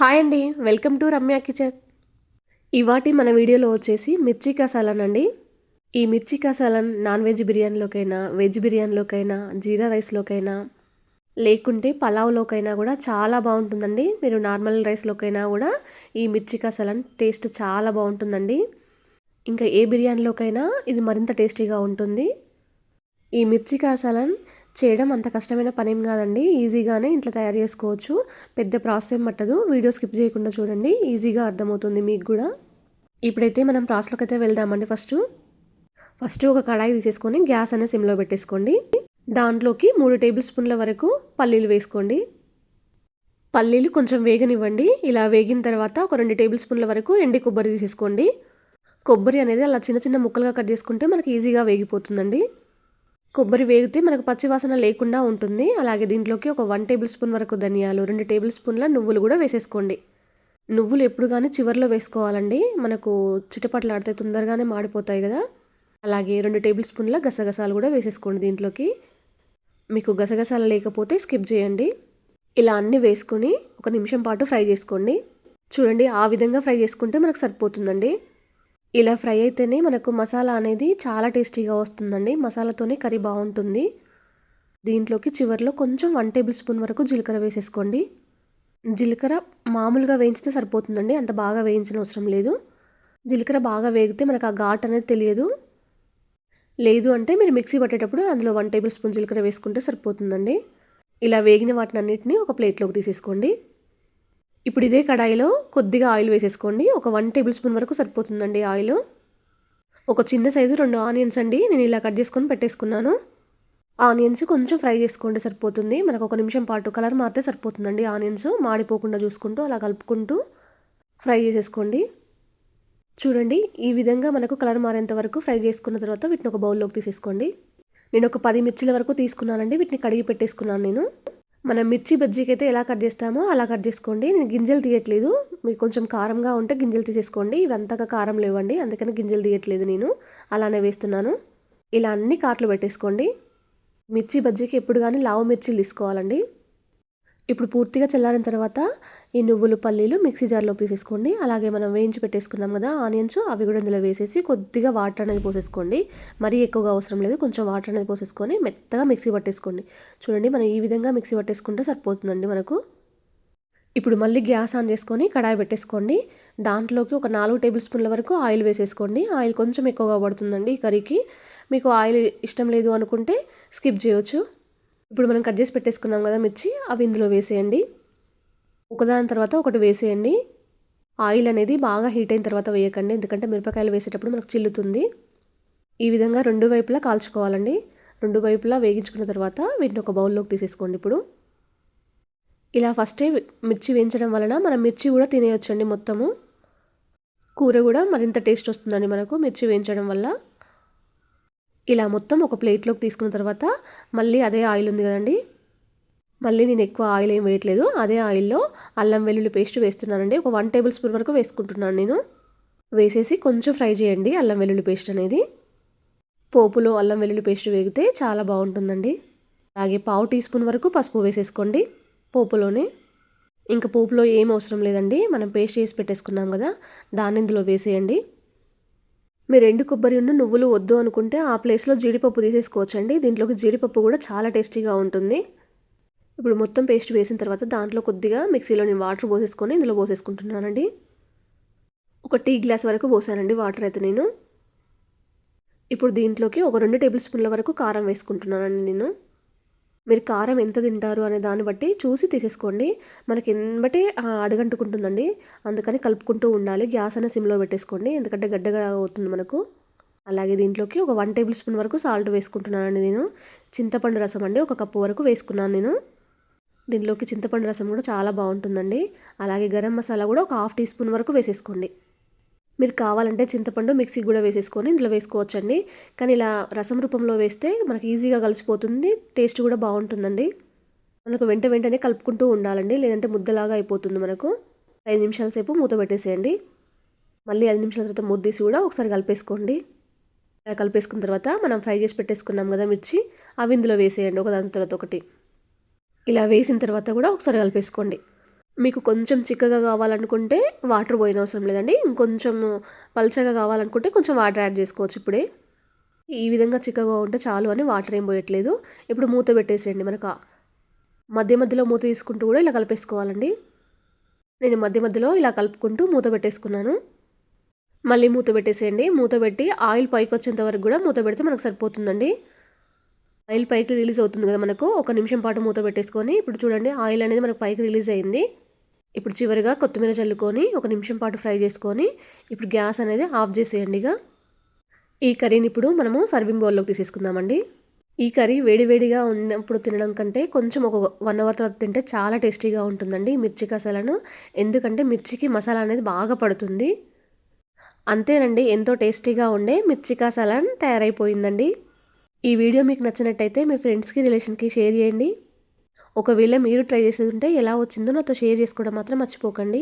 Hi అండి. Welcome to Ramya kitchen. ఇవాటి మన వీడియోలో వచ్చేసి మిర్చి కసాలన్ అండి. ఈ మిర్చి కసాలన్ నాన్ వెజ్ బిర్యానీలోకైనా, వెజ్ బిర్యానీలోకైనా, జీరా రైస్‌లోకైనా, లేకుంటే పలావ్‌లోకైనా కూడా చాలా బావుంటుందండి. మీరు నార్మల్ రైస్‌లోకైనా కూడా ఈ మిర్చి కసాలన్ టేస్ట్ చాలా బావుంటుందండి. ఇంకా ఏ బిర్యానీలోకైనా ఇది మరింత టేస్టీగా ఉంటుంది. ఈ మిర్చి కసాలన్ చేయడం అంత కష్టమైన పనేం కాదండి. ఈజీగానే ఇంట్లో తయారు చేసుకోవచ్చు. పెద్ద ప్రాసెస్ ఏం పట్టదు. వీడియో స్కిప్ చేయకుండా చూడండి. ఈజీగా అర్థమవుతుంది మీకు కూడా. ఇప్పుడైతే మనం ప్రాసెస్‌లోకి అయితే వెళ్దామండి ఫస్ట్ ఒక కడాయి తీసేసుకొని గ్యాస్ అనేది సిమ్‌లో పెట్టేసుకోండి. దాంట్లోకి 3 టేబుల్ స్పూన్ల వరకు పల్లీలు వేసుకోండి. పల్లీలు కొంచెం వేగనివ్వండి. ఇలా వేగిన తర్వాత ఒక 2 టేబుల్ స్పూన్ల వరకు ఎండి కొబ్బరి తీసేసుకోండి. కొబ్బరి అనేది అలా చిన్న చిన్న ముక్కలుగా కట్ చేసుకుంటే మనకి ఈజీగా వేగిపోతుందండి. కొబ్బరి వేగితే మనకు పచ్చి వాసన లేకుండా ఉంటుంది. అలాగే దీంట్లోకి ఒక 1 టేబుల్ స్పూన్ వరకు ధనియాలు, 2 టేబుల్ స్పూన్ల నువ్వులు కూడా వేసేసుకోండి. నువ్వులు ఎప్పుడు గానీ చివర్లో వేసుకోవాలండి. మనకు చిటపటలాడితే తొందరగానే మాడిపోతాయి కదా! అలాగే 2 టేబుల్ స్పూన్ల గసగసాలు కూడా వేసేసుకోండి దీంట్లోకి. మీకు గసగసాలు లేకపోతే స్కిప్ చేయండి. ఇలా అన్నీ వేసుకొని ఒక నిమిషం పాటు ఫ్రై చేసుకోండి. చూడండి ఆ విధంగా ఫ్రై చేసుకుంటే మనకు సరిపోతుందండి. ఇలా ఫ్రై అయితేనే మనకు మసాలా అనేది చాలా టేస్టీగా వస్తుందండి. మసాలాతోనే కర్రీ బావుంటుంది. దీంట్లోకి చివర్లో కొంచెం 1 టేబుల్ స్పూన్ వరకు జీలకర్ర వేసేసుకోండి. జీలకర్ర మామూలుగా వేయించితే సరిపోతుందండి. అంత బాగా వేయించనవసరం లేదు. జీలకర్ర బాగా వేగితే మనకు ఆ ఘాటు అనేది తెలియదు. లేదు అంటే మీరు మిక్సీ పట్టేటప్పుడు అందులో 1 టేబుల్ స్పూన్ జీలకర్ర వేసుకుంటే సరిపోతుందండి. ఇలా వేగిన వాటినన్నిటిని ఒక ప్లేట్లోకి తీసేసుకోండి. ఇప్పుడు ఇదే కడాయిలో కొద్దిగా ఆయిల్ వేసేసుకోండి. ఒక 1 టేబుల్ స్పూన్ వరకు సరిపోతుందండి ఆయిలు. ఒక చిన్న సైజు 2 ఆనియన్స్ అండి. నేను ఇలా కట్ చేసుకొని పెట్టేసుకున్నాను. ఆనియన్స్ కొంచెం ఫ్రై చేసుకోండి సరిపోతుంది. మనకు ఒక నిమిషం పాటు కలర్ మారితే సరిపోతుందండి ఆనియన్స్. మాడిపోకుండా చూసుకుంటూ అలా కలుపుకుంటూ ఫ్రై చేసేసుకోండి. చూడండి ఈ విధంగా మనకు కలర్ మారేంత వరకు ఫ్రై చేసుకున్న తర్వాత వీటిని ఒక బౌల్లోకి తీసేసుకోండి. నేను ఒక 10 మిర్చీల వరకు తీసుకున్నానండి. వీటిని కడిగి పెట్టేసుకున్నాను నేను. మనం మిర్చి బజ్జీకైతే ఎలా కట్ చేస్తామో అలా కట్ చేసుకోండి. నేను గింజలు తీయట్లేదు. మీకు కొంచెం కారంగా ఉంటే గింజలు తీసేసుకోండి. ఇవి అంతగా కారం లేవండి. అందుకని గింజలు తీయట్లేదు నేను. అలానే వేస్తున్నాను. ఇలా అన్ని కాట్లు పెట్టేసుకోండి. మిర్చి బజ్జీకి ఎప్పుడు కానీ లావు మిర్చీలు తీసుకోవాలండి. ఇప్పుడు పూర్తిగా చల్లారిన తర్వాత ఈ నువ్వులు, పల్లీలు మిక్సీ జార్లోకి తీసేసుకోండి. అలాగే మనం వేయించి పెట్టేసుకున్నాం కదా ఆనియన్స్, అవి కూడా ఇందులో వేసేసి కొద్దిగా వాటర్ అనేది పోసేసుకోండి. మరీ ఎక్కువగా అవసరం లేదు. కొంచెం వాటర్ అనేది పోసేసుకొని మెత్తగా మిక్సీ పట్టేసుకోండి. చూడండి మనం ఈ విధంగా మిక్సీ పట్టేసుకుంటే సరిపోతుందండి మనకు. ఇప్పుడు మళ్ళీ గ్యాస్ ఆన్ చేసుకొని కడాయి పెట్టేసుకోండి. దాంట్లోకి ఒక 4 టేబుల్ స్పూన్ల వరకు ఆయిల్ వేసేసుకోండి. ఆయిల్ కొంచెం ఎక్కువగా పడుతుందండి ఈ కర్రీకి. మీకు ఆయిల్ ఇష్టం లేదు అనుకుంటే స్కిప్ చేయొచ్చు. ఇప్పుడు మనం కట్ చేసి పెట్టేసుకున్నాం కదా మిర్చి, అవి ఇందులో వేసేయండి. ఒకదాని తర్వాత ఒకటి వేసేయండి. ఆయిల్ అనేది బాగా హీట్ అయిన తర్వాత వేయకండి. ఎందుకంటే మిరపకాయలు వేసేటప్పుడు మనకు చిల్లుతుంది. ఈ విధంగా 2 వైపులా కాల్చుకోవాలండి. 2 వైపులా వేగించుకున్న తర్వాత వీటిని ఒక బౌల్లోకి తీసేసుకోండి ఇప్పుడు. ఇలా ఫస్టే మిర్చి వేయించడం వలన మనం మిర్చి కూడా తినేయొచ్చండి మొత్తము. కూర కూడా మరింత టేస్ట్ వస్తుందండి మనకు మిర్చి వేయించడం వల్ల. ఇలా మొత్తం ఒక ప్లేట్లోకి తీసుకున్న తర్వాత మళ్ళీ అదే ఆయిల్ ఉంది కదండి, మళ్ళీ నేను ఎక్కువ ఆయిల్ ఏం వేయట్లేదు. అదే ఆయిల్లో అల్లం వెల్లుల్లి పేస్ట్ వేస్తున్నానండి. ఒక 1 టేబుల్ స్పూన్ వరకు వేసుకుంటున్నాను నేను. వేసేసి కొంచెం ఫ్రై చేయండి అల్లం వెల్లుల్లి పేస్ట్ అనేది. పోపులో అల్లం వెల్లుల్లి పేస్ట్ వేగితే చాలా బాగుంటుందండి. అలాగే పావు టీ స్పూన్ వరకు పసుపు వేసేసుకోండి పోపులోనే. ఇంకా పోపులో ఏం అవసరం లేదండి. మనం పేస్ట్ చేసి పెట్టేసుకున్నాం కదా, దాన్ని ఇందులో వేసేయండి. మీరు ఎండు కొబ్బరి నువ్వులు వద్దు అనుకుంటే ఆ ప్లేస్లో జీడిపప్పు తీసేసుకోవచ్చండి. దీంట్లోకి జీడిపప్పు కూడా చాలా టేస్టీగా ఉంటుంది. ఇప్పుడు మొత్తం పేస్ట్ వేసిన తర్వాత దాంట్లో కొద్దిగా మిక్సీలో నేను వాటర్ పోసేసుకొని ఇందులో పోసేసుకుంటున్నానండి. ఒక టీ గ్లాస్ వరకు పోసానండి వాటర్ అయితే నేను. ఇప్పుడు దీంట్లోకి ఒక 2 టేబుల్ స్పూన్ల వరకు కారం వేసుకుంటున్నానండి నేను. మీరు కారం ఎంత తింటారు అనే దాన్ని బట్టి చూసి తీసేసుకోండి. మనకి ఎంబటే అడుగంటుకుంటుందండి. అందుకని కలుపుకుంటూ ఉండాలి. గ్యాస్ అనేది సిమ్లో పెట్టేసుకోండి. ఎందుకంటే గడ్డగా అవుతుంది మనకు. అలాగే దీంట్లోకి ఒక 1 టేబుల్ స్పూన్ వరకు సాల్ట్ వేసుకుంటున్నానండి నేను. చింతపండు రసం అండి, ఒక కప్పు వరకు వేసుకున్నాను నేను. దీంట్లోకి చింతపండు రసం కూడా చాలా బాగుంటుందండి. అలాగే గరం మసాలా కూడా ఒక హాఫ్ టీ స్పూన్ వరకు వేసేసుకోండి. మీరు కావాలంటే చింతపండు మిక్సీకి కూడా వేసేసుకొని ఇందులో వేసుకోవచ్చండి. కానీ ఇలా రసం రూపంలో వేస్తే మనకి ఈజీగా కలిసిపోతుంది. టేస్ట్ కూడా బాగుంటుందండి. మనకు వెంటనే కలుపుకుంటూ ఉండాలండి. లేదంటే ముద్దలాగా అయిపోతుంది మనకు. 5 నిమిషాల సేపు మూత పెట్టేసేయండి. మళ్ళీ 5 నిమిషాల తర్వాత మూత తీసి కూడా ఒకసారి కలిపేసుకోండి. ఇలా కలిపేసుకున్న తర్వాత మనం ఫ్రై చేసి పెట్టేసుకున్నాం కదా మిర్చి, అవి ఇందులో వేసేయండి ఒకదాని తర్వాత ఒకటి. ఇలా వేసిన తర్వాత కూడా ఒకసారి కలిపేసుకోండి. మీకు కొంచెం చిక్కగా కావాలనుకుంటే వాటర్ పోయనవసరం లేదండి. ఇంకొంచెం పల్చగా కావాలనుకుంటే కొంచెం వాటర్ యాడ్ చేసుకోవచ్చు ఇప్పుడే. ఈ విధంగా చిక్కగా ఉంటే చాలు అని వాటర్ ఏం పోయట్లేదు. ఇప్పుడు మూత పెట్టేసేయండి. మనకు మధ్య మధ్యలో మూత తీసుకుంటూ కూడా ఇలా కలిపేసుకోవాలండి. నేను మధ్య మధ్యలో ఇలా కలుపుకుంటూ మూత పెట్టేసుకున్నాను. మళ్ళీ మూత పెట్టేసేయండి. మూత పెట్టి ఆయిల్ పైకొచ్చేంత వరకు కూడా మూత పెడితే మనకు సరిపోతుందండి. ఆయిల్ పైకి రిలీజ్ అవుతుంది కదా మనకు. ఒక నిమిషం పాటు మూత పెట్టేసుకొని ఇప్పుడు చూడండి ఆయిల్ అనేది మనకు పైకి రిలీజ్ అయింది. ఇప్పుడు చివరిగా కొత్తిమీర చల్లుకొని ఒక నిమిషం పాటు ఫ్రై చేసుకొని ఇప్పుడు గ్యాస్ అనేది ఆఫ్ చేసేయండి ఇక. ఈ కర్రీని ఇప్పుడు మనము సర్వింగ్ బౌల్లోకి తీసేసుకుందామండి. ఈ కర్రీ వేడివేడిగా ఉన్నప్పుడు తినడం కంటే కొంచెం ఒక 1 అవర్ తర్వాత తింటే చాలా టేస్టీగా ఉంటుందండి మిర్చి కసాలను. ఎందుకంటే మిర్చికి మసాలా అనేది బాగా పడుతుంది. అంతేనండి, ఎంతో టేస్టీగా ఉండే మిర్చి కసాలన్ తయారైపోయిందండి. ఈ వీడియో మీకు నచ్చినట్టయితే మీ ఫ్రెండ్స్కి, రిలేషన్కి షేర్ చేయండి. ఒకవేళ మీరు ట్రై చేసేది ఉంటే ఎలా వచ్చిందో నాతో షేర్ చేసుకోవడం మాత్రం మర్చిపోకండి.